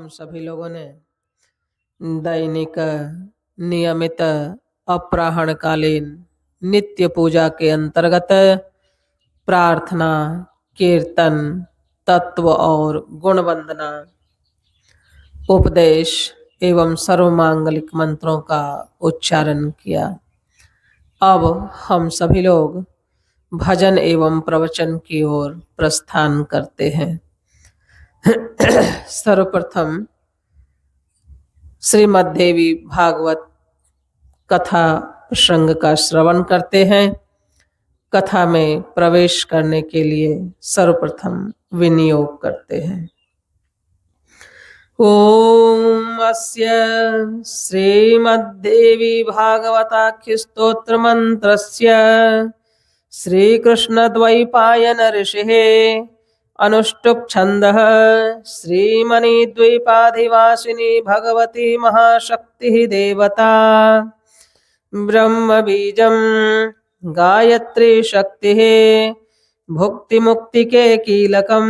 हम सभी लोगों ने दैनिक नियमित अपराह्नकालीन नित्य पूजा के अंतर्गत प्रार्थना, कीर्तन, तत्व और गुण वंदना, उपदेश एवं सर्वमांगलिक मंत्रों का उच्चारण किया। अब हम सभी लोग भजन एवं प्रवचन की ओर प्रस्थान करते हैं। सर्वप्रथम श्रीमद्देवी भागवत कथा प्रसंग का श्रवण करते हैं। कथा में प्रवेश करने के लिए सर्वप्रथम विनियोग करते हैं। ओम अस्य श्रीमद्देवी भागवताख्य स्तोत्र मंत्रस्य श्रीकृष्णद्वैपायन ऋषिः अनुष्टुप् छन्दः श्रीमणिद्वीपाधिवासिनी भगवती महाशक्तिः देवता ब्रह्म बीजं गायत्री शक्तिः भुक्तिमुक्तिके कीलकं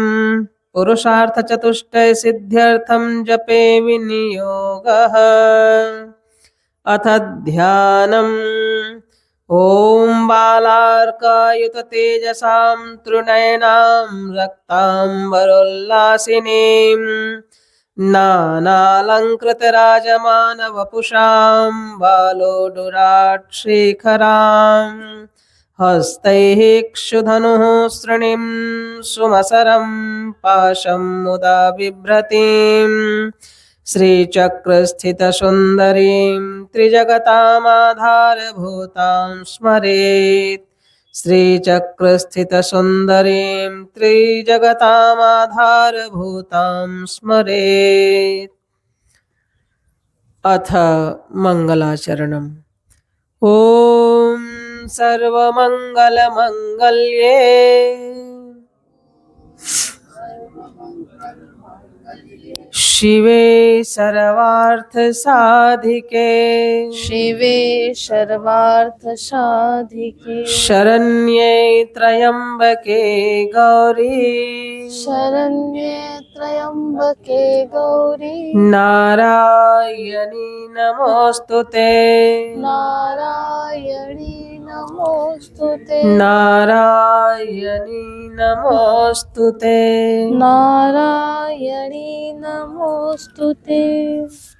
पुरुषार्थ चतुष्टय सिद्ध्यर्थं जपे विनियोगः। अथ ध्यानम्। ओम बालार्कायुत तेजसां तृणयनां रक्तांबरोल्लासिनीं नानालंकृत राजमानवपुषां बालोडुराट्शेखरां हस्तैः क्षुधनुः सृणिं सुमसरं पाशं मुदा बिभ्रतीं श्रीचक्रस्थितसुन्दरीं त्रिजगतामाधारभूतां स्मरेत्। श्रीचक्रस्थितसुन्दरीं त्रिजगतामाधारभूतां स्मरेत्। अथ मंगलाचरणम्। ओम सर्वमंगलमंगल्ये शिवे सर्वार्थ साधिके शरण्ये त्र्यंबके गौरी नारायणी नमोस्तुते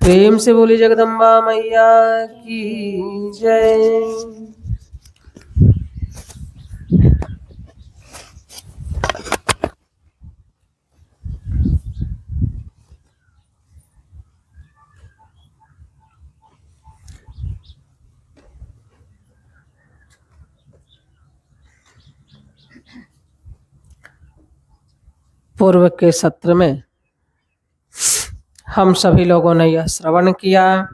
प्रेम से बोली जगदम्बा मैया की जय। पूर्व के सत्र में हम सभी लोगों ने यह श्रवण किया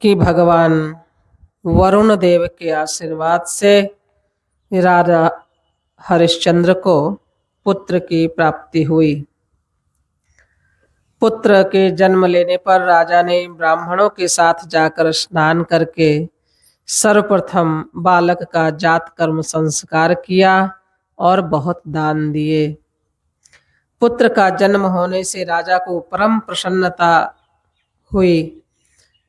कि भगवान वरुण देव के आशीर्वाद से राजा हरिश्चंद्र को पुत्र की प्राप्ति हुई। पुत्र के जन्म लेने पर राजा ने ब्राह्मणों के साथ जाकर स्नान करके सर्वप्रथम बालक का जात कर्म संस्कार किया और बहुत दान दिए। पुत्र का जन्म होने से राजा को परम प्रसन्नता हुई।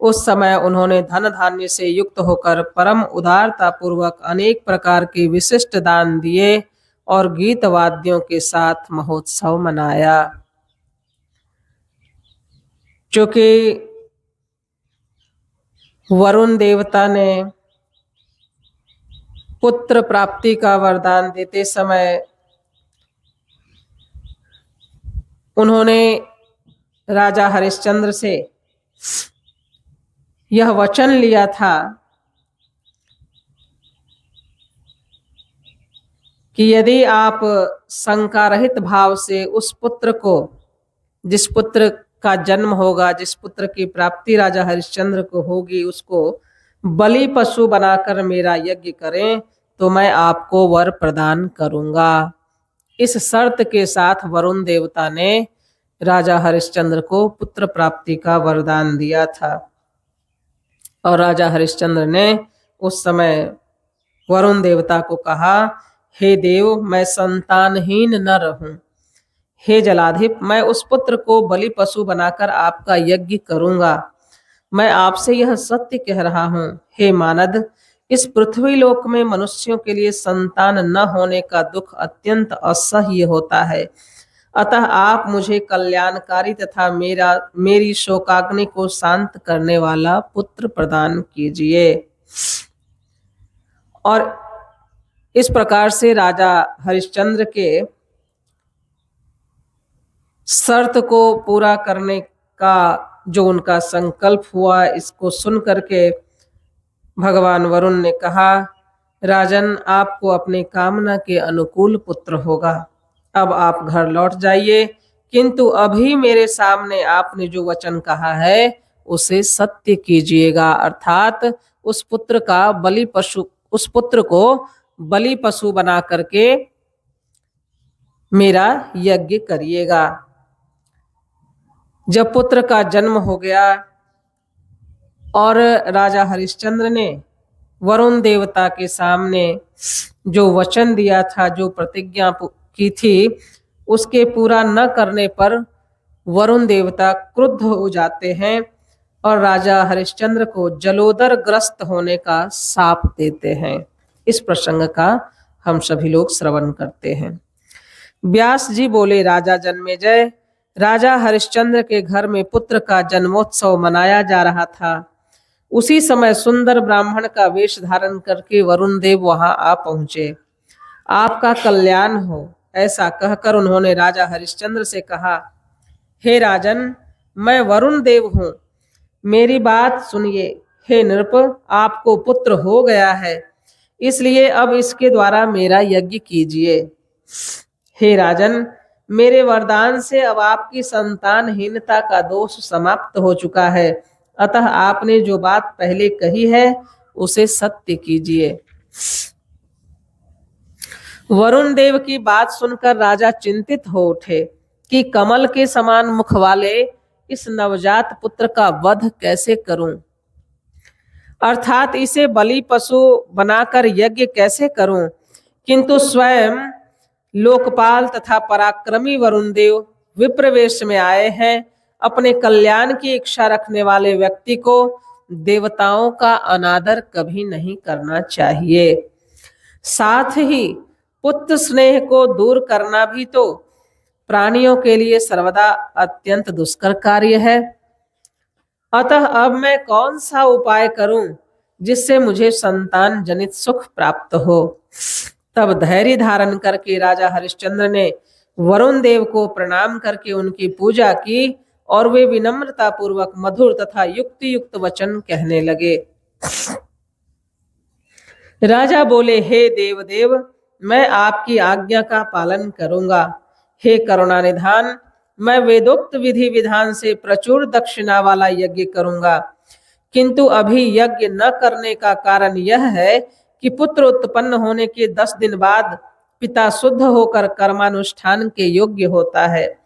उस समय उन्होंने धन धान्य से युक्त होकर परम उदारता पूर्वक अनेक प्रकार के विशिष्ट दान दिए और गीत वाद्यों के साथ महोत्सव मनाया। चूंकि वरुण देवता ने पुत्र प्राप्ति का वरदान देते समय उन्होंने राजा हरिश्चंद्र से यह वचन लिया था कि यदि आप शंका रहित भाव से उस पुत्र को, जिस पुत्र का जन्म होगा, जिस पुत्र की प्राप्ति राजा हरिश्चंद्र को होगी, उसको बलि पशु बनाकर मेरा यज्ञ करें तो मैं आपको वर प्रदान करूंगा। इस शर्त के साथ वरुण देवता ने राजा हरिश्चंद्र को पुत्र प्राप्ति का वरदान दिया था। और राजा हरिश्चंद्र ने उस समय वरुण देवता को कहा, हे देव, मैं संतानहीन न रहूं, हे जलाधिप, मैं उस पुत्र को बलि पशु बनाकर आपका यज्ञ करूंगा। मैं आपसे यह सत्य कह रहा हूं। हे मानद, इस पृथ्वी लोक में मनुष्यों के लिए संतान न होने का दुख अत्यंत असह्य होता है। अतः आप मुझे कल्याणकारी तथा मेरी शोकाग्नि को शांत करने वाला पुत्र प्रदान कीजिए। और इस प्रकार से राजा हरिश्चंद्र के शर्त को पूरा करने का जो उनका संकल्प हुआ, इसको सुन करके भगवान वरुण ने कहा, राजन, आपको अपने कामना के अनुकूल पुत्र होगा। अब आप घर लौट जाइए, किंतु अभी मेरे सामने आपने जो वचन कहा है उसे सत्य कीजिएगा, अर्थात उस पुत्र को बलि पशु बना करके मेरा यज्ञ करिएगा। जब पुत्र का जन्म हो गया और राजा हरिश्चंद्र ने वरुण देवता के सामने जो वचन दिया था, जो प्रतिज्ञा की थी, उसके पूरा न करने पर वरुण देवता क्रुद्ध हो जाते हैं और राजा हरिश्चंद्र को जलोदर ग्रस्त होने का शाप देते हैं। इस प्रसंग का हम सभी लोग श्रवण करते हैं। व्यास जी बोले, राजा जन्मेजय, राजा हरिश्चंद्र के घर में पुत्र का जन्मोत्सव मनाया जा रहा था। उसी समय सुंदर ब्राह्मण का वेश धारण करके वरुण देव वहां आ पहुंचे। आपका कल्याण हो, ऐसा कहकर उन्होंने राजा हरिश्चंद्र से कहा, हे राजन, मैं वरुण देव हूं, मेरी बात सुनिए। हे नृप, आपको पुत्र हो गया है, इसलिए अब इसके द्वारा मेरा यज्ञ कीजिए। हे राजन, मेरे वरदान से अब आपकी संतानहीनता का दोष समाप्त हो चुका है, अतः आपने जो बात पहले कही है उसे सत्य कीजिए। वरुण देव की बात सुनकर राजा चिंतित हो उठे कि कमल के समान मुख वाले इस नवजात पुत्र का वध कैसे करूं, अर्थात इसे बलि पशु बनाकर यज्ञ कैसे करूं। किंतु स्वयं लोकपाल तथा पराक्रमी वरुण देव विप्रवेश में आए हैं। अपने कल्याण की इच्छा रखने वाले व्यक्ति को देवताओं का अनादर कभी नहीं करना चाहिए। साथ ही पुत्र स्नेह को दूर करना भी तो प्राणियों के लिए सर्वदा अत्यंत दुष्कर कार्य है। अतः अब मैं कौन सा उपाय करूं जिससे मुझे संतान जनित सुख प्राप्त हो। तब धैर्य धारण करके राजा हरिश्चंद्र ने वरुण देव को प्रणाम करके उनकी पूजा की और वे विनम्रता पूर्वक मधुर तथा युक्ति युक्त वचन कहने लगे। राजा बोले, हे देवदेव, मैं आपकी आज्ञा का पालन करूंगा। हे करुणा निधान, मैं वेदोक्त विधि विधान से प्रचुर दक्षिणा वाला यज्ञ करूंगा, किंतु अभी यज्ञ न करने का कारण यह है कि पुत्र उत्पन्न होने के 10 दिन बाद पिता शुद्ध होकर कर्मानुष्ठान के योग्य होता है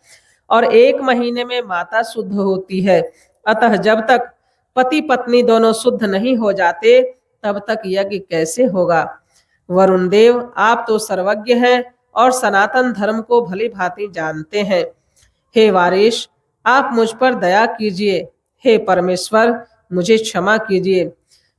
और 1 महीने में माता शुद्ध होती है। अतः जब तक पति पत्नी दोनों शुद्ध नहीं हो जाते तब तक यज्ञ कैसे होगा। वरुण देव, आप तो सर्वज्ञ हैं और सनातन धर्म को भली भांति जानते हैं। हे वारिश, आप मुझ पर दया कीजिए। हे परमेश्वर, मुझे क्षमा कीजिए।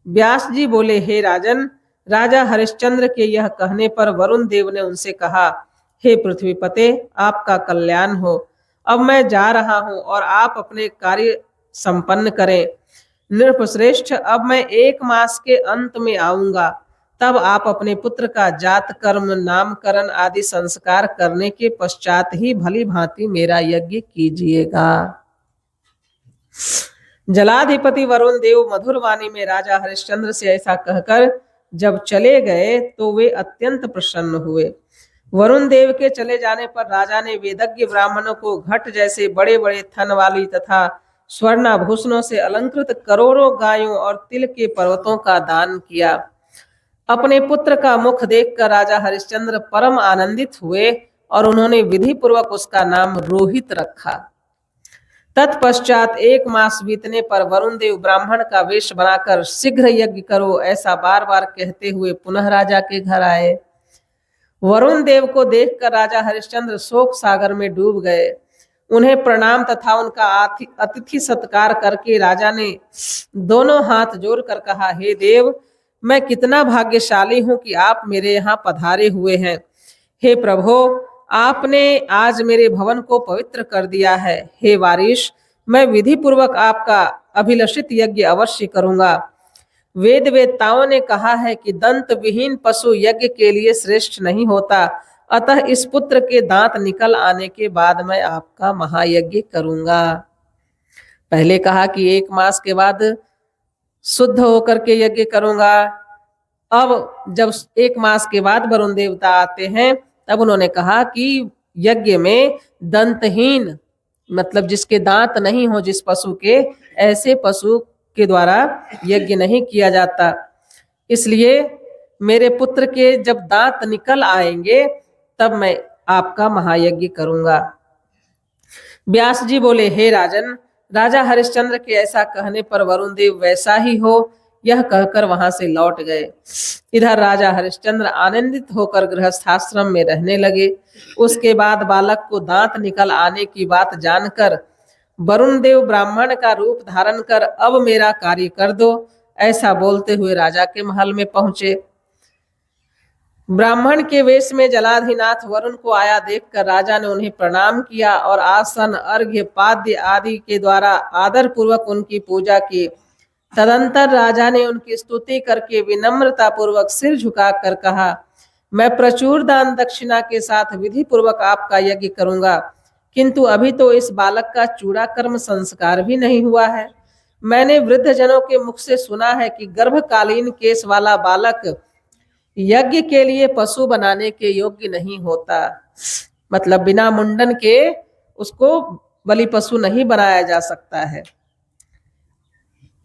व्यास जी बोले, हे राजन, राजा हरिश्चंद्र के यह कहने पर वरुण देव ने उनसे कहा, हे पृथ्वीपते, आपका कल्याण हो। अब मैं जा रहा हूं और आप अपने कार्य संपन्न करें। नृपश्रेष्ठ, अब मैं 1 मास के अंत में आऊंगा, तब आप अपने पुत्र का जात कर्म, नामकरण आदि संस्कार करने के पश्चात ही भली भांति मेरा यज्ञ कीजिएगा। जलाधिपति वरुण देव मधुर वाणी में राजा हरिश्चंद्र से ऐसा कहकर जब चले गए तो वे अत्यंत प्रसन्न हुए। वरुण देव के चले जाने पर राजा ने वेदज्ञ ब्राह्मणों को घट जैसे बड़े बड़े थन वाली तथा स्वर्णाभूषणों से अलंकृत करोड़ों गायों और तिल के पर्वतों का दान किया। अपने पुत्र का मुख देखकर राजा हरिश्चंद्र परम आनंदित हुए और उन्होंने विधि पूर्वक उसका नाम रोहित रखा। तत्पश्चात 1 मास बीतने पर वरुण देव ब्राह्मण का वेश बनाकर शीघ्र यज्ञ करो ऐसा बार बार कहते हुए पुनः राजा के घर आए। वरुण देव को देखकर राजा हरिश्चंद्र शोक सागर में डूब गए। उन्हें प्रणाम तथा उनका अतिथि सत्कार करके राजा ने दोनों हाथ जोड़कर कहा, हे देव, मैं कितना भाग्यशाली हूं कि आप मेरे यहाँ पधारे हुए हैं। हे प्रभु, आपने आज मेरे भवन को पवित्र कर दिया है। हे वारिश, मैं विधि पूर्वक आपका अभिलषित यज्ञ अवश्य करूंगा। वेद वेत्ताओं ने कहा है कि दंत विहीन पशु यज्ञ के लिए श्रेष्ठ नहीं होता, अतः इस पुत्र के दांत निकल आने के बाद मैं आपका महायज्ञ करूंगा। पहले कहा कि 1 मास के बाद शुद्ध होकर के यज्ञ करूंगा। अब जब 1 मास के बाद वरुण देवता आते हैं, तब उन्होंने कहा कि यज्ञ में दंतहीन, मतलब जिसके दांत नहीं हो, जिस पशु के, ऐसे पशु के द्वारा यज्ञ नहीं किया जाता। इसलिए मेरे पुत्र के जब दांत निकल आएंगे तब मैं आपका महायज्ञ करूंगा। व्यास जी बोले, हे राजन, राजा हरिश्चंद्र के ऐसा कहने पर वरुण देव वैसा ही हो, यह कहकर वहां से लौट गए। इधर राजा हरिश्चंद्र आनंदित होकर गृहस्थाश्रम में रहने लगे। उसके बाद बालक को दांत निकल आने की बात जानकर वरुण देव ब्राह्मण का रूप धारण कर अब मेरा कार्य कर दो, ऐसा बोलते हुए राजा के महल में पहुंचे। ब्राह्मण के वेश में जलाधिनाथ वरुण को आया देखकर राजा ने उन्हें प्रणाम किया और आसन, अर्घ्य, पाद्य आदि के द्वारा आदर पूर्वक उनकी पूजा की। तदंतर राजा ने उनकी स्तुति करके विनम्रता पूर्वक सिर झुकाकर कहा, मैं प्रचुर दान दक्षिणा के साथ विधि पूर्वक आपका यज्ञ करूंगा, किंतु अभी तो इस बालक का चूड़ा कर्म संस्कार भी नहीं हुआ है। मैंने वृद्ध जनों के मुख से सुना है कि गर्भकालीन केश वाला बालक यज्ञ के लिए पशु बनाने के योग्य नहीं होता, मतलब बिना मुंडन के उसको बलि पशु नहीं बनाया जा सकता है।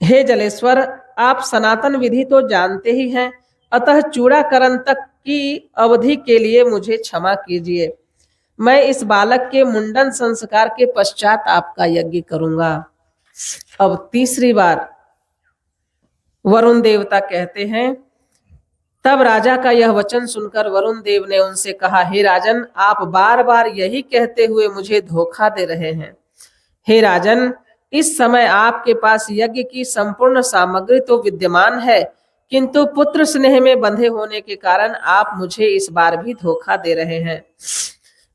हे जलेश्वर, आप सनातन विधि तो जानते ही हैं, अतः चूड़ाकरण तक की अवधि के लिए मुझे क्षमा कीजिए। मैं इस बालक के मुंडन संस्कार के पश्चात आपका यज्ञ करूंगा। अब तीसरी बार वरुण देवता कहते हैं, तब राजा का यह वचन सुनकर वरुण देव ने उनसे कहा, हे राजन, आप बार बार यही कहते हुए मुझे धोखा दे रहे हैं। हे राजन, इस समय आपके पास यज्ञ की संपूर्ण सामग्री तो विद्यमान है, किंतु पुत्र स्नेह में बंधे होने के कारण आप मुझे इस बार भी धोखा दे रहे हैं।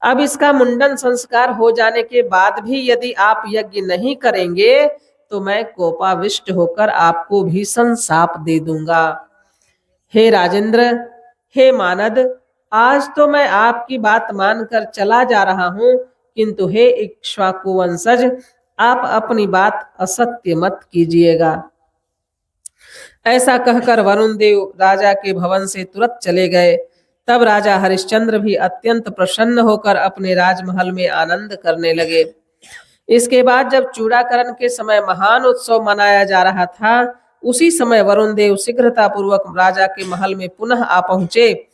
अब इसका मुंडन संस्कार हो जाने के बाद भी यदि आप यज्ञ नहीं करेंगे तो मैं कोपाविष्ट होकर आपको भीषण शाप दे दूंगा। हे राजेंद्र, हे मानद, आज तो मैं आपकी बात मानकर चला जा रहा हूं, किंतु हे इक्ष्वाकु वंशज, आप अपनी बात असत्य मत कीजिएगा। ऐसा कहकर वरुण देव राजा के भवन से तुरंत चले गए। तब राजा हरिश्चंद्र भी अत्यंत प्रसन्न होकर अपने राजमहल में आनंद करने लगे। इसके बाद जब चूड़ाकरण के समय महान उत्सव मनाया जा रहा था, उसी समय वरुण देव शीघ्रता पूर्वक राजा के महल में पुनः आ पहुंचे।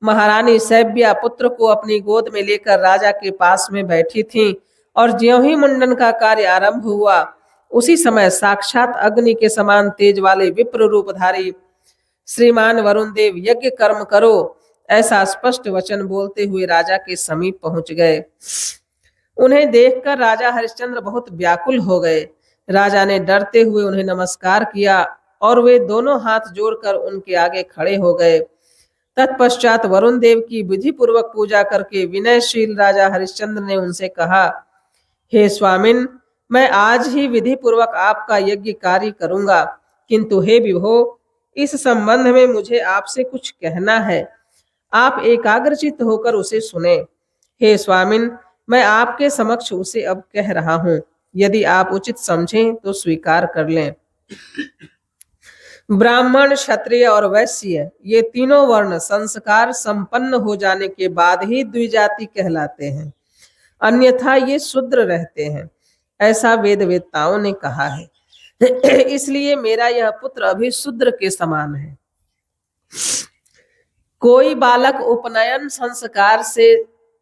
महारानी सैव्या पुत्र को अपनी गोद में लेकर राजा के पास में बैठी थीं और ज्यों ही मुंडन का कार्य आरंभ हुआ, उसी समय साक्षात अग्नि के समान तेज वाले विप्र रूपधारी श्रीमान वरुण देव यज्ञ कर्म करो, ऐसा स्पष्ट वचन बोलते हुए राजा के समीप पहुंच गए। उन्हें देखकर राजा हरिश्चंद्र बहुत व्याकुल हो गए। राजा ने डरते हुए उन्हें नमस्कार किया और वे दोनों हाथ जोड़कर उनके आगे खड़े हो गए। तत्पश्चात वरुण देव की विधि पूर्वक पूजा करके विनयशील राजा हरिश्चंद्र ने उनसे कहा, हे स्वामिन, मैं आज ही विधि पूर्वक आपका यज्ञ कार्य करूंगा, किंतु हे विभो, इस संबंध में मुझे आपसे कुछ कहना है। आप एकाग्रचित्त होकर उसे सुने। हे स्वामिन, मैं आपके समक्ष उसे अब कह रहा हूं, यदि आप उचित समझें तो स्वीकार कर लें। ब्राह्मण, क्षत्रिय और वैश्य, ये तीनों वर्ण संस्कार संपन्न हो जाने के बाद ही द्विजाति कहलाते हैं, अन्यथा ये शूद्र रहते हैं, ऐसा वेद वेत्ताओं ने कहा है। इसलिए मेरा यह पुत्र अभी शूद्र के समान है। कोई बालक उपनयन संस्कार से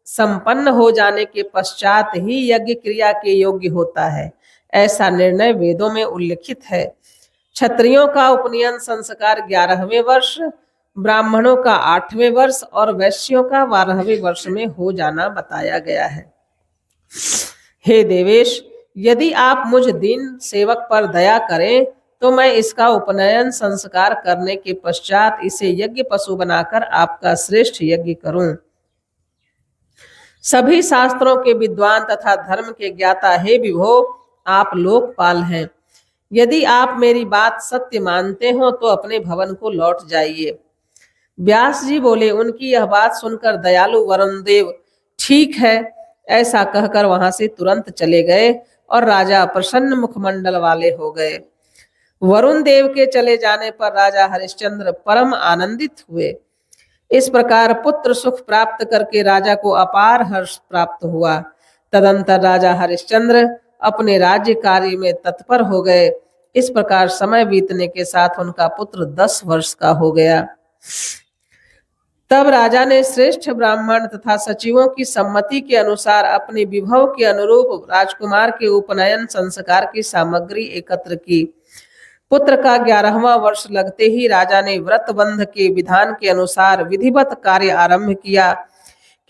संपन्न हो जाने के पश्चात ही यज्ञ क्रिया के योग्य होता है, ऐसा निर्णय वेदों में उल्लिखित है। क्षत्रियों का उपनयन संस्कार 11वें वर्ष, ब्राह्मणों का 8वें वर्ष और वैश्यों का 12वें वर्ष में हो जाना बताया गया है। हे देवेश, यदि आप मुझ दीन सेवक पर दया करें तो मैं इसका उपनयन संस्कार करने के पश्चात इसे यज्ञ पशु बनाकर आपका श्रेष्ठ यज्ञ करूं। सभी शास्त्रों के विद्वान तथा धर्म के ज्ञाता हे विभो, आप लोकपाल हैं। यदि आप मेरी बात सत्य मानते हो तो अपने भवन को लौट जाइए। व्यास जी बोले, उनकी यह बात सुनकर दयालु वरुण देव ठीक है ऐसा कहकर वहां से तुरंत चले गए और राजा प्रसन्न मुखमंडल वाले हो गए। वरुण देव के चले जाने पर राजा हरिश्चंद्र परम आनंदित हुए। इस प्रकार पुत्र सुख प्राप्त करके राजा को अपार हर्ष प्राप्त हुआ। तदंतर राजा हरिश्चंद्र अपने राज्य कार्य में तत्पर हो गए। इस प्रकार समय बीतने के साथ उनका पुत्र 10 वर्ष का हो गया। तब राजा ने श्रेष्ठ ब्राह्मण तथा सचिवों की सम्मति के अनुसार अपने विभव के अनुरूप राजकुमार के उपनयन संस्कार की सामग्री एकत्र की। पुत्र का 11वां वर्ष लगते ही राजा ने व्रतबंध के विधान के अनुसार विधिवत कार्य आरंभ किया,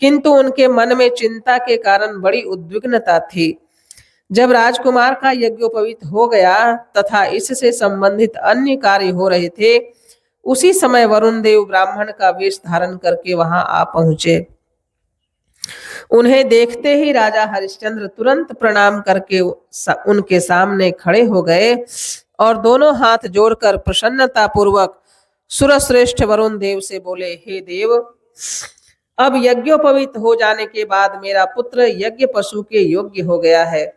किंतु उनके मन में चिंता के कारण बड़ी उद्विग्नता थी। जब राजकुमार का यज्ञोपवीत हो गया तथा इससे संबंधित अन्य कार्य हो रहे थे, उसी समय वरुण देव ब्राह्मण का वेश धारण करके वहां आ पहुंचे। उन्हें देखते ही राजा हरिश्चंद्र तुरंत प्रणाम करके उनके सामने खड़े हो गए और दोनों हाथ जोड़कर प्रसन्नता पूर्वक सुरश्रेष्ठ वरुण देव से बोले, हे देव, अब यज्ञोपवीत हो जाने के बाद मेरा पुत्र यज्ञ पशु के योग्य हो गया है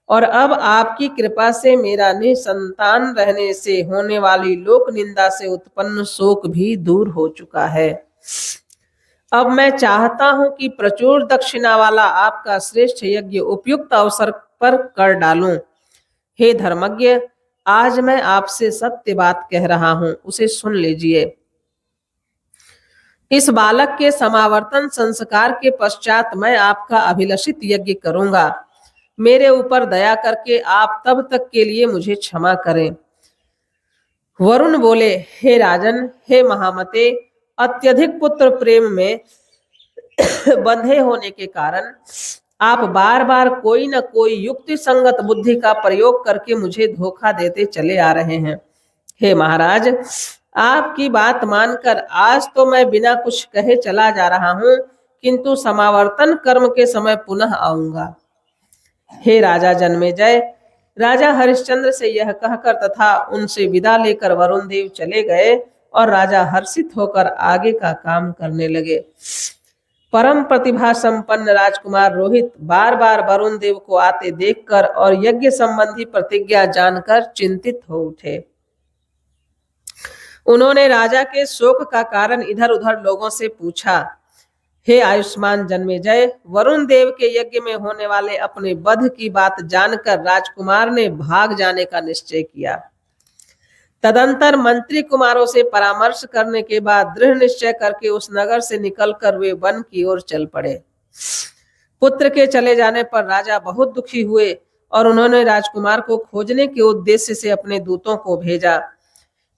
और अब आपकी कृपा से मेरा निसंतान रहने से होने वाली लोक निंदा से उत्पन्न शोक भी दूर हो चुका है। अब मैं चाहता हूं कि प्रचुर दक्षिणा वाला आपका श्रेष्ठ यज्ञ उपयुक्त अवसर पर कर डालूं। हे धर्मज्ञ, आज मैं आपसे सत्य बात कह रहा हूं, उसे सुन लीजिए। इस बालक के समावर्तन संस्कार के पश्चात मैं आपका अभिलषित यज्ञ करूंगा। मेरे ऊपर दया करके आप तब तक के लिए मुझे क्षमा करें। वरुण बोले, हे राजन, हे महामते, अत्यधिक पुत्र प्रेम में बंधे होने के कारण आप बार बार कोई न कोई युक्ति संगत बुद्धि का प्रयोग करके मुझे धोखा देते चले आ रहे हैं। हे महाराज, आपकी बात मानकर आज तो मैं बिना कुछ कहे चला जा रहा हूं, किंतु समावर्तन कर्म के समय पुनः आऊंगा। हे राजा जन्मेजय, राजा हरिश्चंद्र से यह कहकर तथा उनसे विदा लेकर वरुण देव चले गए और राजा हर्षित होकर आगे का काम करने लगे। परम प्रतिभा संपन्न राजकुमार रोहित बार बार वरुण देव को आते देखकर और यज्ञ संबंधी प्रतिज्ञा जानकर चिंतित हो उठे। उन्होंने राजा के शोक का कारण इधर उधर लोगों से पूछा। हे आयुष्मान जन्मेजय, वरुण देव के यज्ञ में होने वाले अपने वध की बात जानकर राजकुमार ने भाग जाने का निश्चय किया। तदंतर मंत्री कुमारों से परामर्श करने के बाद दृढ़ निश्चय करके उस नगर से निकलकर वे वन की ओर चल पड़े। पुत्र के चले जाने पर राजा बहुत दुखी हुए और उन्होंने राजकुमार को खोजने के उद्देश्य से अपने दूतों को भेजा।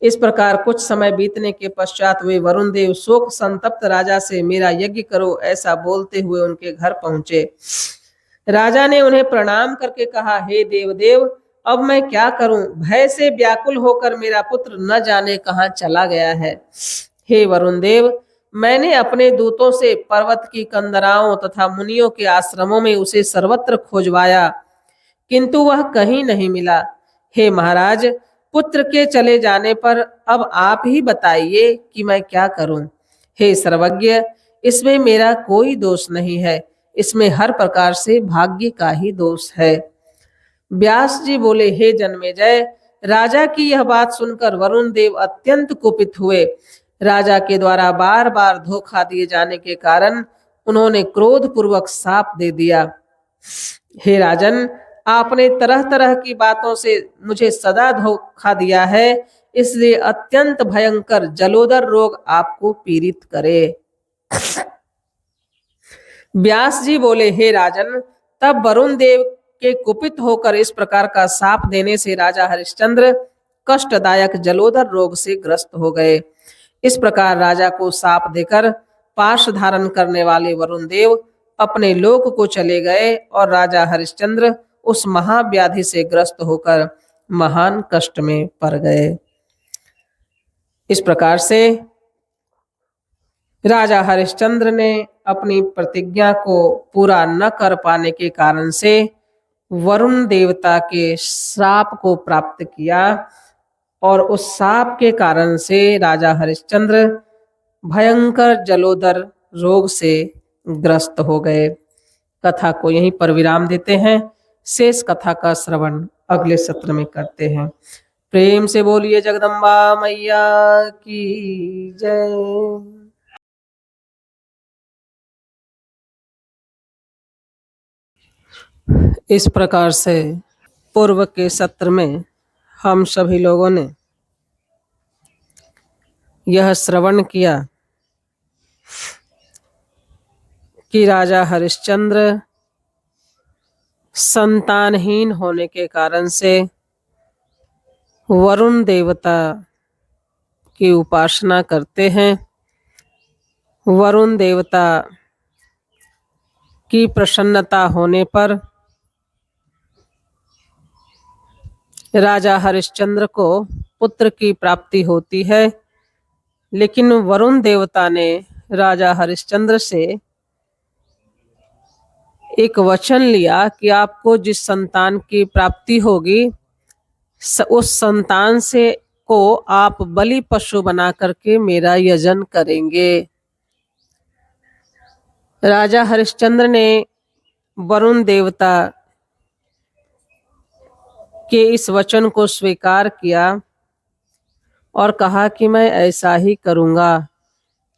इस प्रकार कुछ समय बीतने के पश्चात वे वरुण देव शोक संतप्त राजा से मेरा यज्ञ करो ऐसा बोलते हुए उनके घर पहुंचे। राजा ने उन्हें प्रणाम करके कहा, हे देवदेव, अब मैं क्या करूं? भय से व्याकुल होकर मेरा पुत्र न जाने कहां चला गया है। हे वरुण देव, मैंने अपने दूतों से पर्वत की कंदराओं तथा मुनियों के आश्रमों में उसे सर्वत्र खोजवाया, किंतु वह कहीं नहीं मिला। हे महाराज, पुत्र के चले जाने पर अब आप ही बताइए कि मैं क्या करूं। हे सर्वज्ञ, इसमें मेरा कोई दोष नहीं है, इसमें हर प्रकार से भाग्य का ही दोष है। व्यास जी बोले, हे जन्मेजय, राजा की यह बात सुनकर वरुण देव अत्यंत कुपित हुए। राजा के द्वारा बार बार धोखा दिए जाने के कारण उन्होंने क्रोध पूर्वक शाप दे दिया। हे राजन, आपने तरह तरह की बातों से मुझे सदा धोखा दिया है, इसलिए अत्यंत भयंकर जलोदर रोग आपको पीड़ित करे। व्यास जी बोले, हे राजन, तब वरुण देव के कुपित होकर इस प्रकार का शाप देने से राजा हरिश्चंद्र कष्टदायक जलोदर रोग से ग्रस्त हो गए। इस प्रकार राजा को शाप देकर पाश धारण करने वाले वरुण देव अपने लोक को चले गए और राजा हरिश्चंद्र उस महाव्याधि से ग्रस्त होकर महान कष्ट में पड़ गए। इस प्रकार से राजा हरिश्चंद्र ने अपनी प्रतिज्ञा को पूरा न कर पाने के कारण से वरुण देवता के श्राप को प्राप्त किया और उस शाप के कारण से राजा हरिश्चंद्र भयंकर जलोदर रोग से ग्रस्त हो गए। कथा को यहीं पर विराम देते हैं। शेष कथा का श्रवण अगले सत्र में करते हैं। प्रेम से बोलिए जगदम्बा मैया की जय। इस प्रकार से पूर्व के सत्र में हम सभी लोगों ने यह श्रवण किया कि राजा हरिश्चंद्र संतानहीन होने के कारण से वरुण देवता की उपासना करते हैं। वरुण देवता की प्रसन्नता होने पर राजा हरिश्चंद्र को पुत्र की प्राप्ति होती है, लेकिन वरुण देवता ने राजा हरिश्चंद्र से एक वचन लिया कि आपको जिस संतान की प्राप्ति होगी उस संतान से को आप बलि पशु बना करके मेरा यजन करेंगे। राजा हरिश्चंद्र ने वरुण देवता के इस वचन को स्वीकार किया और कहा कि मैं ऐसा ही करूंगा,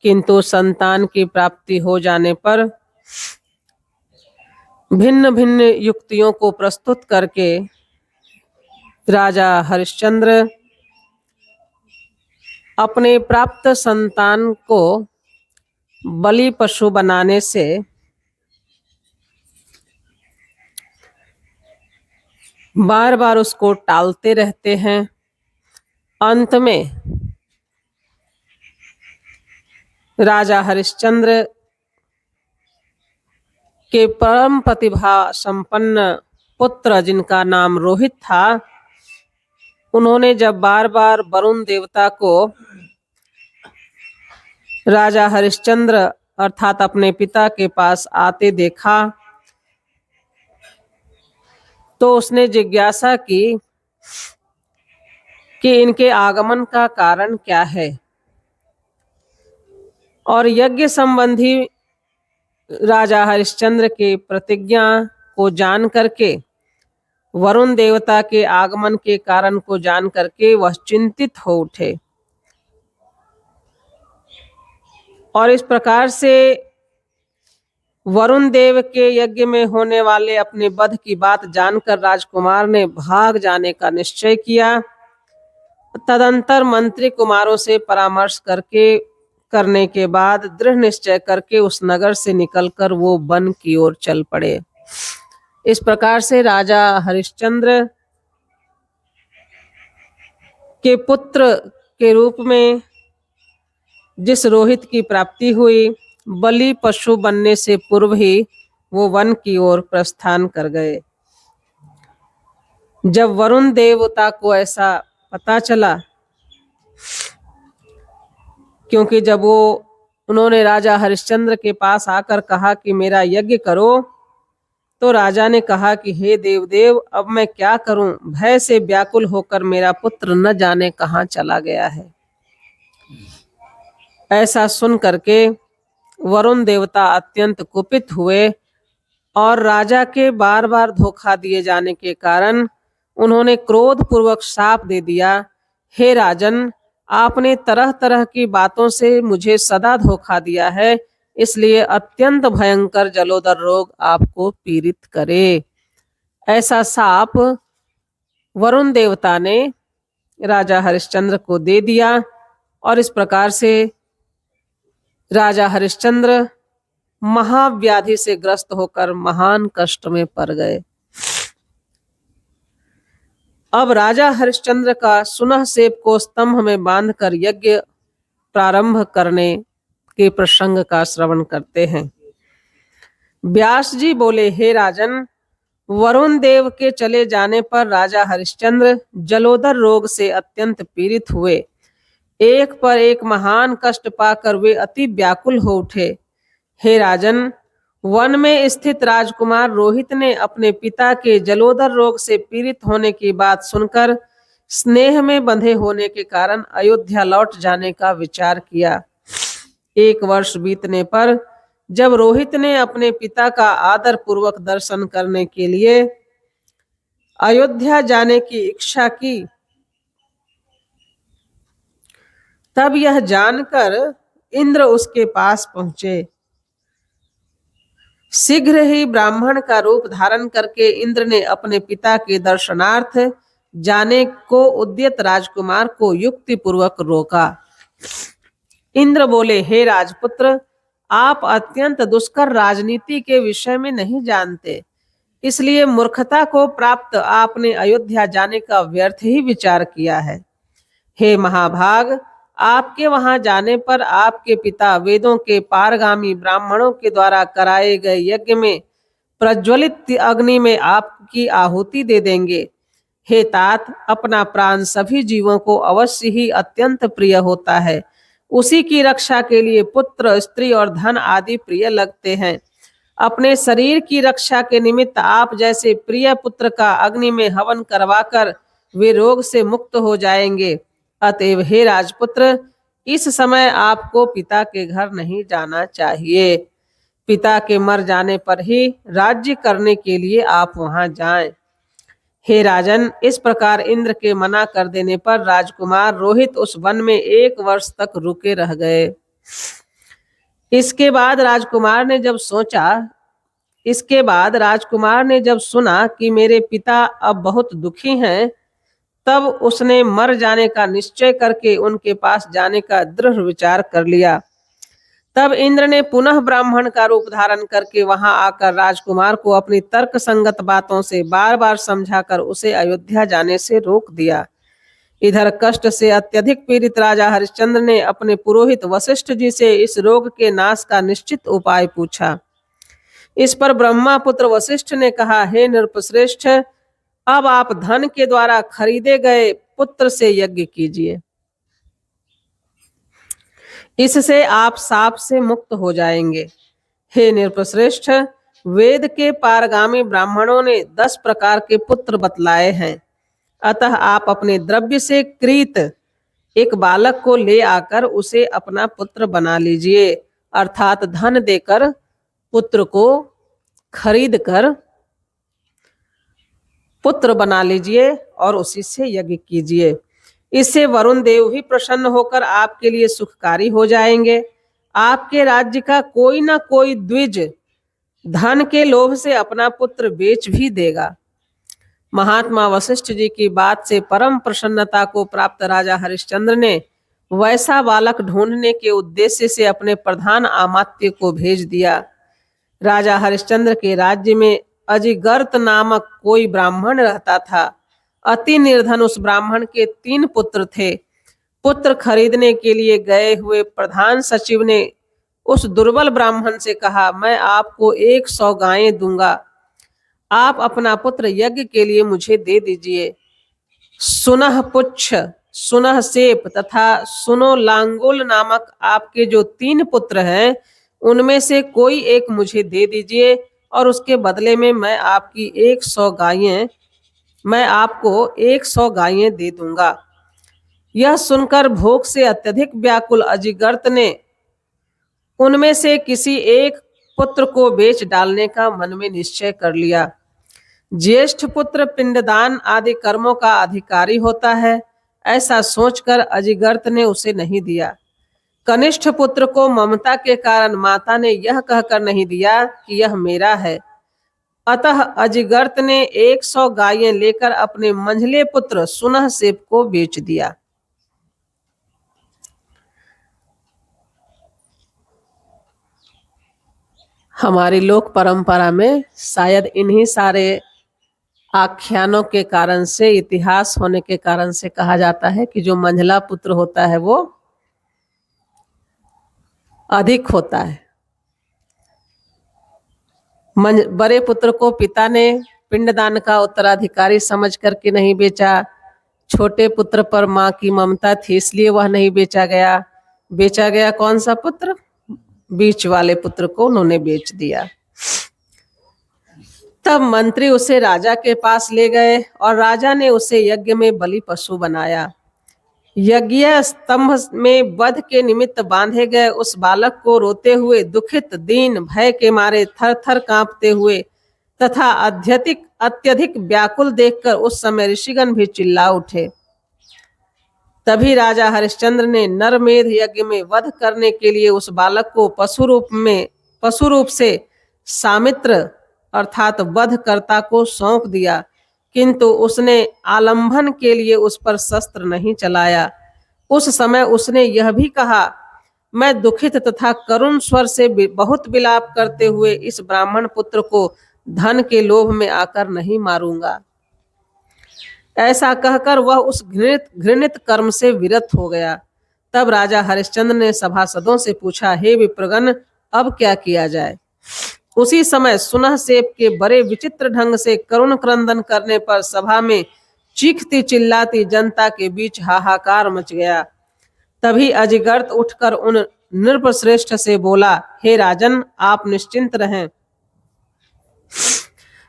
किंतु संतान की प्राप्ति हो जाने पर भिन्न भिन्न युक्तियों को प्रस्तुत करके राजा हरिश्चंद्र अपने प्राप्त संतान को बलि पशु बनाने से बार बार उसको टालते रहते हैं। अंत में राजा हरिश्चंद्र के परम प्रतिभा संपन्न पुत्र जिनका नाम रोहित था, उन्होंने जब बार बार वरुण देवता को राजा हरिश्चंद्र अर्थात अपने पिता के पास आते देखा तो उसने जिज्ञासा की कि इनके आगमन का कारण क्या है, और यज्ञ संबंधी राजा हरिश्चंद्र के प्रतिज्ञा को जान करके वरुण देवता के आगमन के कारण को जान करके वह चिंतित हो उठे और इस प्रकार से वरुण देव के यज्ञ में होने वाले अपने वध की बात जानकर राजकुमार ने भाग जाने का निश्चय किया। तदंतर मंत्री कुमारों से परामर्श करने के बाद दृढ़ निश्चय करके उस नगर से निकलकर वो वन की ओर चल पड़े। इस प्रकार से राजा हरिश्चंद्र के पुत्र के रूप में जिस रोहित की प्राप्ति हुई, बलि पशु बनने से पूर्व ही वो वन की ओर प्रस्थान कर गए। जब वरुण देवता को ऐसा पता चला, क्योंकि जब उन्होंने राजा हरिश्चंद्र के पास आकर कहा कि मेरा यज्ञ करो, तो राजा ने कहा कि हे देवदेव, अब मैं क्या करूं? भय से व्याकुल होकर मेरा पुत्र न जाने कहां चला गया है। ऐसा सुन करके वरुण देवता अत्यंत कुपित हुए और राजा के बार बार धोखा दिए जाने के कारण उन्होंने क्रोध पूर्वक शाप दे दिया, हे राजन, आपने तरह तरह की बातों से मुझे सदा धोखा दिया है, इसलिए अत्यंत भयंकर जलोदर रोग आपको पीड़ित करे। ऐसा शाप वरुण देवता ने राजा हरिश्चंद्र को दे दिया और इस प्रकार से राजा हरिश्चंद्र महाव्याधि से ग्रस्त होकर महान कष्ट में पड़ गए। अब राजा हरिश्चंद्र का सुनह सेब को स्तंभ में बांधकर यज्ञ प्रारंभ करने के प्रसंग का श्रवण करते हैं। व्यास जी बोले, हे राजन, वरुण देव के चले जाने पर राजा हरिश्चंद्र जलोदर रोग से अत्यंत पीड़ित हुए। एक पर एक महान कष्ट पाकर वे अति व्याकुल हो उठे। हे राजन, वन में स्थित राजकुमार रोहित ने अपने पिता के जलोदर रोग से पीड़ित होने की बात सुनकर स्नेह में बंधे होने के कारण अयोध्या लौट जाने का विचार किया। 1 वर्ष बीतने पर जब रोहित ने अपने पिता का आदर पूर्वक दर्शन करने के लिए अयोध्या जाने की इच्छा की, तब यह जानकर इंद्र उसके पास पहुंचे। शीघ्र ही ब्राह्मण का रूप धारण करके इंद्र ने अपने पिता के दर्शनार्थ जाने को उद्यत राजकुमार को युक्ति पूर्वक रोका। इंद्र बोले, हे राजपुत्र, आप अत्यंत दुष्कर राजनीति के विषय में नहीं जानते, इसलिए मूर्खता को प्राप्त आपने अयोध्या जाने का व्यर्थ ही विचार किया है। हे महाभाग, आपके वहां जाने पर आपके पिता वेदों के पारगामी ब्राह्मणों के द्वारा कराए गए यज्ञ में प्रज्वलित अग्नि में आपकी आहुति दे देंगे। हे तात, अपना प्राण सभी जीवों को अवश्य ही अत्यंत प्रिय होता है। उसी की रक्षा के लिए पुत्र, स्त्री और धन आदि प्रिय लगते हैं। अपने शरीर की रक्षा के निमित्त आप जैसे प्रिय पुत्र का अग्नि में हवन करवाकर वे रोग से मुक्त हो जाएंगे। अतएव हे राजपुत्र, इस समय आपको पिता के घर नहीं जाना चाहिए। पिता के मर जाने पर ही राज्य करने के लिए आप वहां जाएं। हे राजन, इस प्रकार इंद्र के मना कर देने पर राजकुमार रोहित उस वन में 1 वर्ष तक रुके रह गए। इसके बाद राजकुमार ने जब सुना कि मेरे पिता अब बहुत दुखी हैं, तब उसने मर जाने का निश्चय करके उनके पास जाने का दृढ़ विचार कर लिया। तब इंद्र ने पुनः ब्राह्मण का रूप धारण करके वहां आकर राजकुमार को अपनी तर्क संगत बातों से बार बार समझाकर उसे अयोध्या जाने से रोक दिया। इधर कष्ट से अत्यधिक पीड़ित राजा हरिश्चंद्र ने अपने पुरोहित वशिष्ठ जी से इस रोग के नाश का निश्चित उपाय पूछा। इस पर ब्रह्मापुत्र वशिष्ठ ने कहा, हे नृपश्रेष्ठ, अब आप धन के द्वारा खरीदे गए पुत्र से यज्ञ कीजिए। इससे आप शाप से मुक्त हो जाएंगे। हे नृपश्रेष्ठ, वेद के पारगामी ब्राह्मणों ने 10 प्रकार के पुत्र बतलाए हैं। अतः आप अपने द्रव्य से क्रीत एक बालक को ले आकर उसे अपना पुत्र बना लीजिए, अर्थात धन देकर पुत्र को खरीद कर पुत्र बना लीजिए और उसी से यज्ञ कीजिए। इससे वरुण देव भी प्रसन्न होकर आपके लिए सुखकारी हो जाएंगे। आपके राज्य का कोई ना कोई द्विज धन के लोभ से अपना पुत्र बेच भी देगा। महात्मा वशिष्ठ जी की बात से परम प्रसन्नता को प्राप्त राजा हरिश्चंद्र ने वैसा बालक ढूंढने के उद्देश्य से अपने प्रधान अमात्य को भेज दिया। राजा हरिश्चंद्र के राज्य में अजिगर्त नामक कोई ब्राह्मण रहता था। अति निर्धन उस ब्राह्मण के 3 पुत्र थे। पुत्र खरीदने के लिए गए हुए प्रधान सचिव ने उस दुर्बल ब्राह्मण से कहा, मैं आपको 100 गायें दूंगा, आप अपना पुत्र यज्ञ के लिए मुझे दे दीजिए। सुनह पुच्छ, सुनह सेप तथा सुनो लांगुल नामक आपके जो 3 पुत्र हैं, उनमें से कोई एक मुझे दे दीजिए और उसके बदले में मैं आपको 100 गायें दे दूंगा। यह सुनकर भोग से अत्यधिक व्याकुल अजिगर्त ने उनमें से किसी एक पुत्र को बेच डालने का मन में निश्चय कर लिया। ज्येष्ठ पुत्र पिंडदान आदि कर्मों का अधिकारी होता है, ऐसा सोचकर अजिगर्त ने उसे नहीं दिया। कनिष्ठ पुत्र को ममता के कारण माता ने यह कहकर नहीं दिया कि यह मेरा है। अतः अजिगर्त ने 100 गायें लेकर अपने मंझले पुत्र सुनह सेप को बेच दिया। हमारी लोक परंपरा में शायद इन्हीं सारे आख्यानों के कारण से, इतिहास होने के कारण से कहा जाता है कि जो मंझला पुत्र होता है वो अधिक होता है। बड़े पुत्र को पिता ने पिंडदान का उत्तराधिकारी समझ करके नहीं बेचा। छोटे पुत्र पर माँ की ममता थी इसलिए वह नहीं बेचा गया। बेचा गया कौन सा पुत्र? बीच वाले पुत्र को उन्होंने बेच दिया। तब मंत्री उसे राजा के पास ले गए और राजा ने उसे यज्ञ में बलि पशु बनाया। यज्ञ स्तंभ में वध के निमित्त बांधे गए उस बालक को रोते हुए, दुखित, दीन, भय के मारे थर थर कांपते हुए तथा अत्यधिक व्याकुल देखकर उस समय ऋषिगण भी चिल्ला उठे। तभी राजा हरिश्चंद्र ने नरमेध यज्ञ में वध करने के लिए उस बालक को पशु रूप से सामित्र अर्थात वधकर्ता को सौंप दिया, किंतु उसने आलंबन के लिए उस पर शस्त्र नहीं चलाया। उस समय उसने यह भी कहा, मैं दुखित तथा करुण स्वर से बहुत विलाप करते हुए इस ब्राह्मण पुत्र को धन के लोभ में आकर नहीं मारूंगा। ऐसा कहकर वह उस घृणित कर्म से विरत हो गया। तब राजा हरिश्चंद्र ने सभासदों से पूछा, हे विप्रगण, अब क्या किया जाए? उसी समय सुनहसेप के बड़े विचित्र ढंग से करुण क्रंदन करने पर सभा में चीखती चिल्लाती जनता के बीच हाहाकार मच गया। तभी अजिगर्त उठकर उन नृपश्रेष्ठ से बोला, हे राजन, आप निश्चिंत रहें,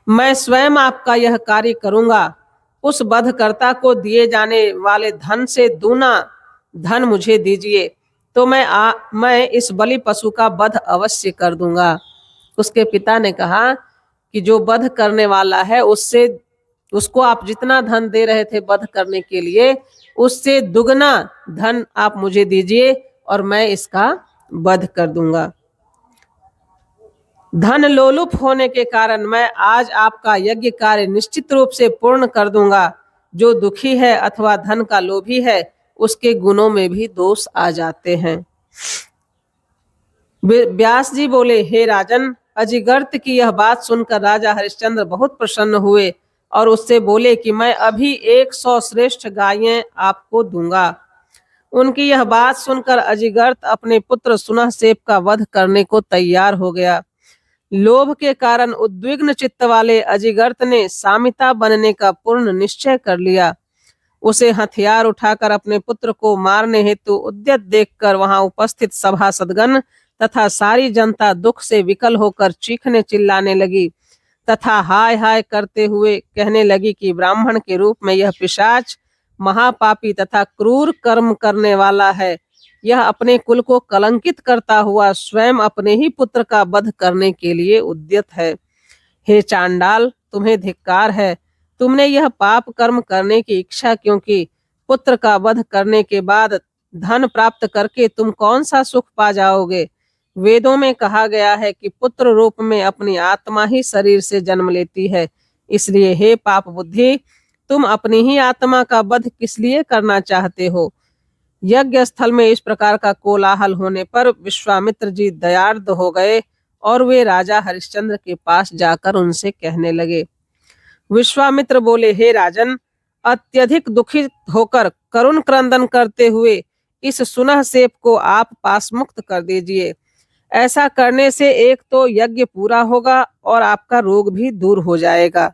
मैं स्वयं आपका यह कार्य करूंगा। उस वधकर्ता को दिए जाने वाले धन से दूना धन मुझे दीजिए, तो मैं इस बलि पशु का वध अवश्य कर दूंगा। उसके पिता ने कहा कि जो वध करने वाला है उसको आप जितना धन दे रहे थे वध करने के लिए, उससे दुगना धन आप मुझे दीजिए और मैं इसका वध कर दूंगा। धन लोलुप होने के कारण मैं आज आपका यज्ञ कार्य निश्चित रूप से पूर्ण कर दूंगा। जो दुखी है अथवा धन का लोभी है, उसके गुणों में भी दोष आ जाते हैं। व्यास जी बोले, हे राजन, अजिगर्त की यह बात सुनकर राजा हरिश्चंद्र बहुत प्रसन्न हुए और उससे बोले कि मैं अभी 100 श्रेष्ठ गायें आपको दूंगा। उनकी यह बात सुनकर अजिगर्त अपने पुत्र सुनहसेप का वध करने को तैयार हो गया। लोभ के कारण उद्विग्न चित्त वाले अजिगर्त ने सामिता बनने का पूर्ण निश्चय कर लिया। उसे हथियार उठाकर अपने पुत्र को मारने हेतु उद्यत देखकर वहां उपस्थित सभासदगण तथा सारी जनता दुख से विकल होकर चीखने चिल्लाने लगी तथा हाय हाय करते हुए कहने लगी कि ब्राह्मण के रूप में यह पिशाच महापापी तथा क्रूर कर्म करने वाला है। यह अपने कुल को कलंकित करता हुआ स्वयं अपने ही पुत्र का वध करने के लिए उद्यत है। हे चांडाल, तुम्हें धिक्कार है। तुमने यह पाप कर्म करने की इच्छा क्योंकि पुत्र का वध करने के बाद धन प्राप्त करके तुम कौन सा सुख पा जाओगे? वेदों में कहा गया है कि पुत्र रूप में अपनी आत्मा ही शरीर से जन्म लेती है। इसलिए हे पाप बुद्धि, तुम अपनी ही आत्मा का वध किस लिए करना चाहते हो? यज्ञ स्थल में इस प्रकार का कोलाहल होने पर विश्वामित्र जी दयार्द हो गए और वे राजा हरिश्चंद्र के पास जाकर उनसे कहने लगे। विश्वामित्र बोले, हे राजन, अत्यधिक दुखित होकर करुण क्रंदन करते हुए इस सुनहसेप को आप पास मुक्त कर दीजिए। ऐसा करने से एक तो यज्ञ पूरा होगा और आपका रोग भी दूर हो जाएगा।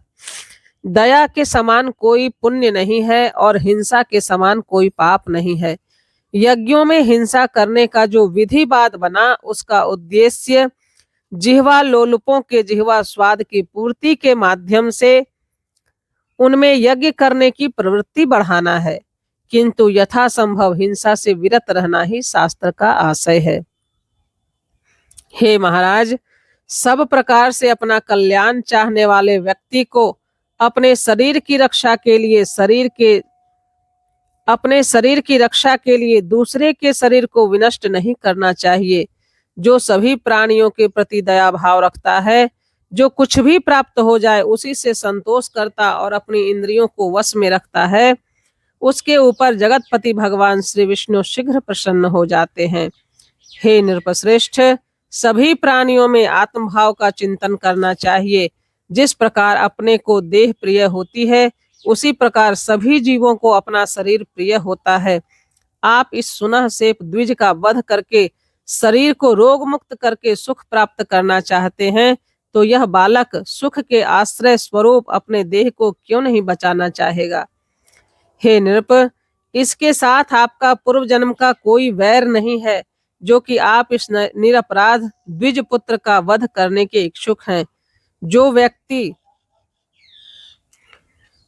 दया के समान कोई पुण्य नहीं है और हिंसा के समान कोई पाप नहीं है। यज्ञों में हिंसा करने का जो विधिवाद बना, उसका उद्देश्य जिह्वा लोलुपों के जिह्वा स्वाद की पूर्ति के माध्यम से उनमें यज्ञ करने की प्रवृत्ति बढ़ाना है, किंतु यथासंभव हिंसा से विरत रहना ही शास्त्र का आशय है। हे महाराज, सब प्रकार से अपना कल्याण चाहने वाले व्यक्ति को अपने शरीर की रक्षा के लिए दूसरे के शरीर को विनष्ट नहीं करना चाहिए। जो सभी प्राणियों के प्रति दया भाव रखता है, जो कुछ भी प्राप्त हो जाए उसी से संतोष करता और अपनी इंद्रियों को वश में रखता है, उसके ऊपर जगतपति भगवान श्री विष्णु शीघ्र प्रसन्न हो जाते हैं। हे नृपश्रेष्ठ, सभी प्राणियों में आत्मभाव का चिंतन करना चाहिए। जिस प्रकार अपने को देह प्रिय होती है, उसी प्रकार सभी जीवों को अपना शरीर प्रिय होता है। आप इस सुनहसेप द्विज का वध करके शरीर को रोग मुक्त करके सुख प्राप्त करना चाहते हैं, तो यह बालक सुख के आश्रय स्वरूप अपने देह को क्यों नहीं बचाना चाहेगा। हे नृप, इसके साथ आपका पूर्व जन्म का कोई वैर नहीं है, जो कि आप इस निरपराध द्विज पुत्र का वध करने के इच्छुक हैं। जो व्यक्ति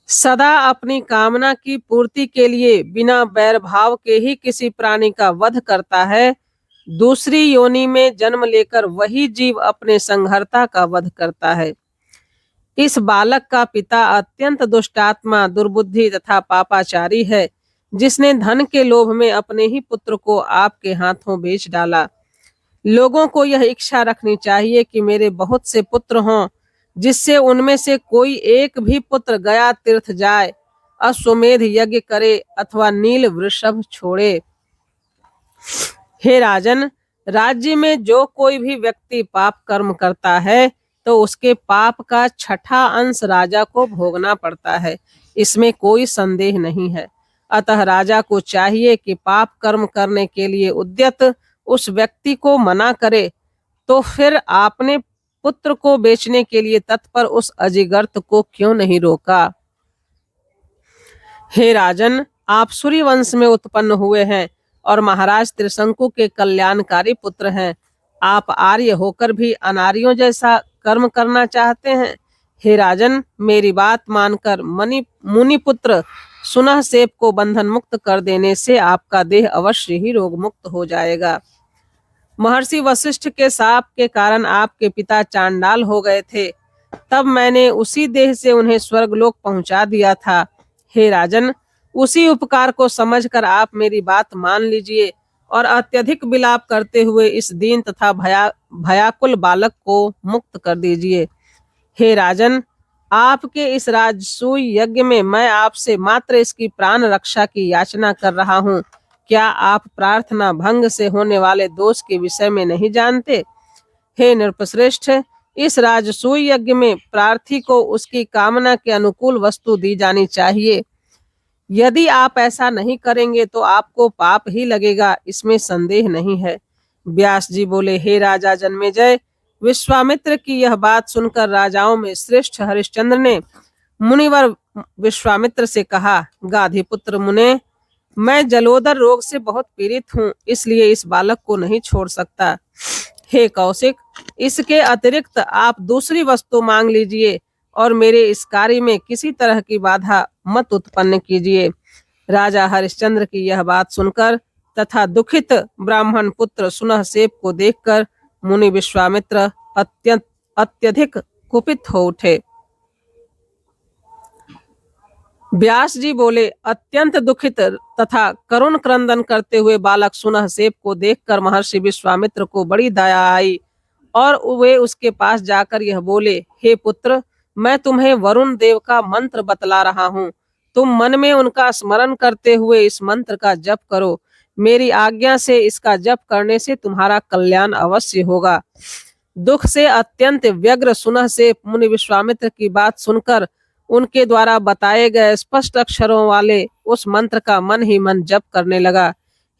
सदा अपनी कामना की पूर्ति के लिए बिना बैर भाव के ही किसी प्राणी का वध करता है, दूसरी योनि में जन्म लेकर वही जीव अपने संहर्ता का वध करता है। इस बालक का पिता अत्यंत दुष्टात्मा, दुर्बुद्धि तथा पापाचारी है, जिसने धन के लोभ में अपने ही पुत्र को आपके हाथों बेच डाला। लोगों को यह इच्छा रखनी चाहिए कि मेरे बहुत से पुत्र हों, जिससे उनमें से कोई एक भी पुत्र गया तीर्थ जाए, अश्वमेध यज्ञ करे अथवा नील वृषभ छोड़े। हे राजन, राज्य में जो कोई भी व्यक्ति पाप कर्म करता है, तो उसके पाप का 6ठा अंश राजा को भोगना पड़ता है, इसमें कोई संदेह नहीं है। अतः राजा को चाहिए कि पाप कर्म करने के लिए उद्यत उस व्यक्ति को मना करे, तो फिर आपने पुत्र को बेचने के लिए तत्पर उस अजिगर्त को क्यों नहीं रोका। हे राजन, आप सूर्य वंश में उत्पन्न हुए हैं और महाराज त्रिशंकु के कल्याणकारी पुत्र हैं। आप आर्य होकर भी अनार्यों जैसा कर्म करना चाहते हैं। हे राजन, मेरी बात मानकर मुनि पुत्र सुनहसेप को बंधन मुक्त कर देने से आपका देह अवश्य ही रोग मुक्त हो जाएगा। महर्षि वशिष्ठ के शाप के कारण आपके पिता चांडाल हो गए थे, तब मैंने उसी देह से उन्हें स्वर्गलोक पहुंचा दिया था। हे राजन, उसी उपकार को समझकर आप मेरी बात मान लीजिए और अत्यधिक विलाप करते हुए इस दीन तथा भयाकुल बालक को मुक्त कर दीजिए। हे राजन, आपके इस राजसूय यज्ञ में मैं आपसे मात्र इसकी प्राण रक्षा की याचना कर रहा हूँ। क्या आप प्रार्थना भंग से होने वाले दोष के विषय में नहीं जानते। हे नृपश्रेष्ठ, इस राजसूय यज्ञ में प्रार्थी को उसकी कामना के अनुकूल वस्तु दी जानी चाहिए। यदि आप ऐसा नहीं करेंगे तो आपको पाप ही लगेगा, इसमें संदेह नहीं है। व्यास जी बोले, हे राजा जन्मेजय, विश्वामित्र की यह बात सुनकर राजाओं में श्रेष्ठ हरिश्चंद्र ने मुनिवर विश्वामित्र से कहा, गाधिपुत्र मुने, मैं जलोदर रोग से बहुत पीड़ित हूँ, इसलिए इस बालक को नहीं छोड़ सकता। हे कौशिक, इसके अतिरिक्त आप दूसरी वस्तु मांग लीजिए और मेरे इस कार्य में किसी तरह की बाधा मत उत्पन्न कीजिए। राजा हरिश्चंद्र की यह बात सुनकर तथा दुखित ब्राह्मण पुत्र सुनहसेप को देखकर मुनि विश्वामित्र अत्यधिक कुपित हो उठे। व्यास जी बोले, अत्यंत दुखित तथा करुण क्रंदन करते हुए बालक सुनहसेप को देखकर महर्षि विश्वामित्र को बड़ी दया आई और वे उसके पास जाकर यह बोले, हे पुत्र, मैं तुम्हें वरुण देव का मंत्र बतला रहा हूँ। तुम मन में उनका स्मरण करते हुए इस मंत्र का जप करो। मेरी आज्ञा से इसका जप करने से तुम्हारा कल्याण अवश्य होगा। दुख से अत्यंत व्यग्र सुनहसेप मुनि विश्वामित्र की बात सुनकर उनके द्वारा बताए गए स्पष्ट अक्षरों वाले उस मंत्र का मन ही मन जप करने लगा।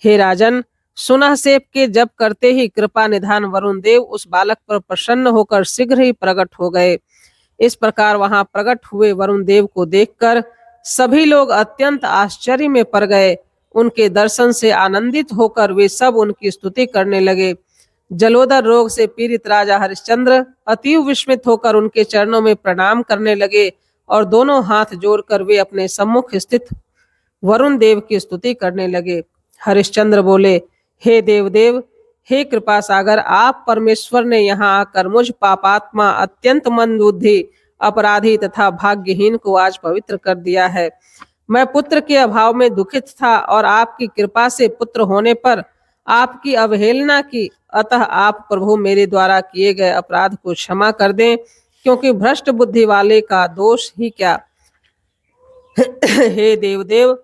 हे राजन, सुनहसेप के जप करते ही कृपा निधान वरुण देव उस बालक पर प्रसन्न होकर शीघ्र ही प्रकट हो गए। इस प्रकार वहां प्रकट हुए वरुण देव को देखकर सभी लोग अत्यंत आश्चर्य में पड़ गए। उनके दर्शन से आनंदित होकर वे सब उनकी स्तुति करने लगे। जलोदर रोग से पीड़ित राजा हरिश्चंद्र अतीव विस्मित होकर उनके चरणों में प्रणाम करने लगे और दोनों हाथ जोड़कर वे अपने सम्मुख स्थित वरुण देव की स्तुति करने लगे। हरिश्चंद्र बोले, हे देवदेव, हे कृपा सागर, आप परमेश्वर ने यहाँ आकर मुझ पापात्मा, अत्यंत मंदबुद्धि, अपराधी तथा भाग्यहीन को आज पवित्र कर दिया है। मैं पुत्र के अभाव में दुखित था और आपकी कृपा से पुत्र होने पर आपकी अवहेलना की, अतः आप प्रभु मेरे द्वारा किए गए अपराध को क्षमा कर दें, क्योंकि भ्रष्ट बुद्धि वाले का दोष ही क्या। हे देवदेव,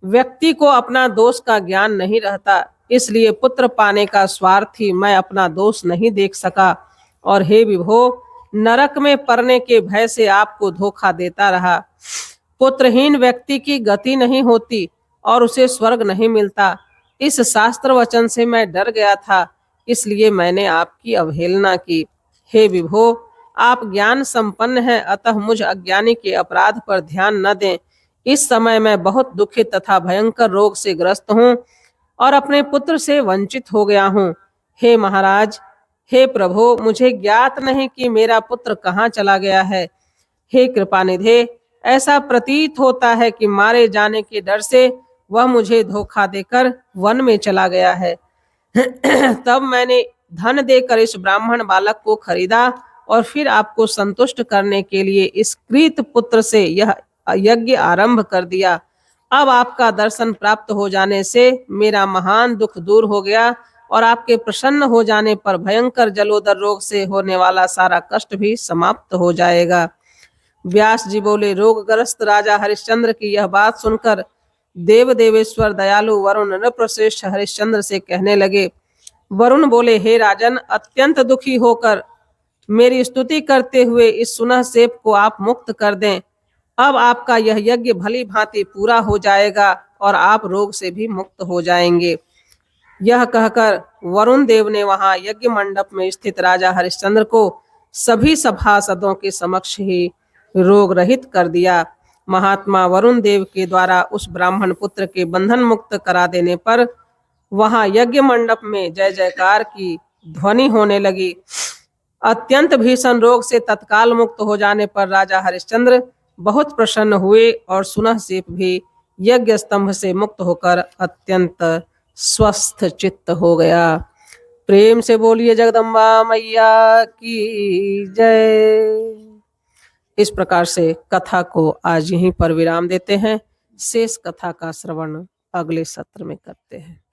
व्यक्ति को अपना दोष का ज्ञान नहीं रहता, इसलिए पुत्र पाने का स्वार्थी मैं अपना दोष नहीं देख सका और हे विभो, नरक में पड़ने के भय से आपको धोखा देता रहा। पुत्रहीन व्यक्ति की गति नहीं होती और उसे स्वर्ग नहीं मिलता। इस शास्त्र वचन से मैं डर गया था, इसलिए मैंने आपकी अवहेलना की। हे विभो, आप ज्ञान संपन्न हैं, अतः मुझ अज्ञानी के अपराध पर ध्यान न दें। इस समय मैं बहुत दुखित तथा भयंकर रोग से ग्रस्त हूँ और अपने पुत्र से वंचित हो गया हूँ। हे महाराज, हे प्रभु, मुझे ज्ञात नहीं कि मेरा पुत्र कहाँ चला गया है। हे कृपानिधे, ऐसा प्रतीत होता है कि मारे जाने के डर से वह मुझे धोखा देकर वन में चला गया है। तब मैंने धन देकर इस ब्राह्मण बालक को खरीदा और फिर आपको संतुष्ट करने के लिए इस कृत पुत्र से यह यज्ञ आरंभ कर दिया। अब आपका दर्शन प्राप्त हो जाने से मेरा महान दुख दूर हो गया और आपके प्रसन्न हो जाने पर भयंकर जलोदर रोग से होने वाला सारा कष्ट भी समाप्त हो जाएगा। व्यास जी बोले, रोगग्रस्त राजा हरिश्चंद्र की यह बात सुनकर देव देवेश्वर दयालु वरुण नृपश्रेष्ठ हरिश्चंद्र से कहने लगे। वरुण बोले, हे राजन, अत्यंत दुखी होकर मेरी स्तुति करते हुए इस सुनह सेप को आप मुक्त कर दें। अब आपका यह यज्ञ भली भांति पूरा हो जाएगा और आप रोग से भी मुक्त हो जाएंगे। यह कहकर वरुण देव ने वहां यज्ञ मंडप में स्थित राजा हरिश्चंद्र को सभी सभासदों के समक्ष ही रोग रहित कर दिया। महात्मा वरुण देव के द्वारा उस ब्राह्मण पुत्र के बंधन मुक्त करा देने पर वहां यज्ञ मंडप में जय जयकार की ध्वनि होने लगी। अत्यंत भीषण रोग से तत्काल मुक्त हो जाने पर राजा हरिश्चंद्र बहुत प्रसन्न हुए और सुनह सेप भी यज्ञ स्तंभ से मुक्त होकर अत्यंत स्वस्थ चित्त हो गया। प्रेम से बोलिए जगदम्बा मैया की जय। इस प्रकार से कथा को आज यहीं पर विराम देते हैं। शेष कथा का श्रवण अगले सत्र में करते हैं।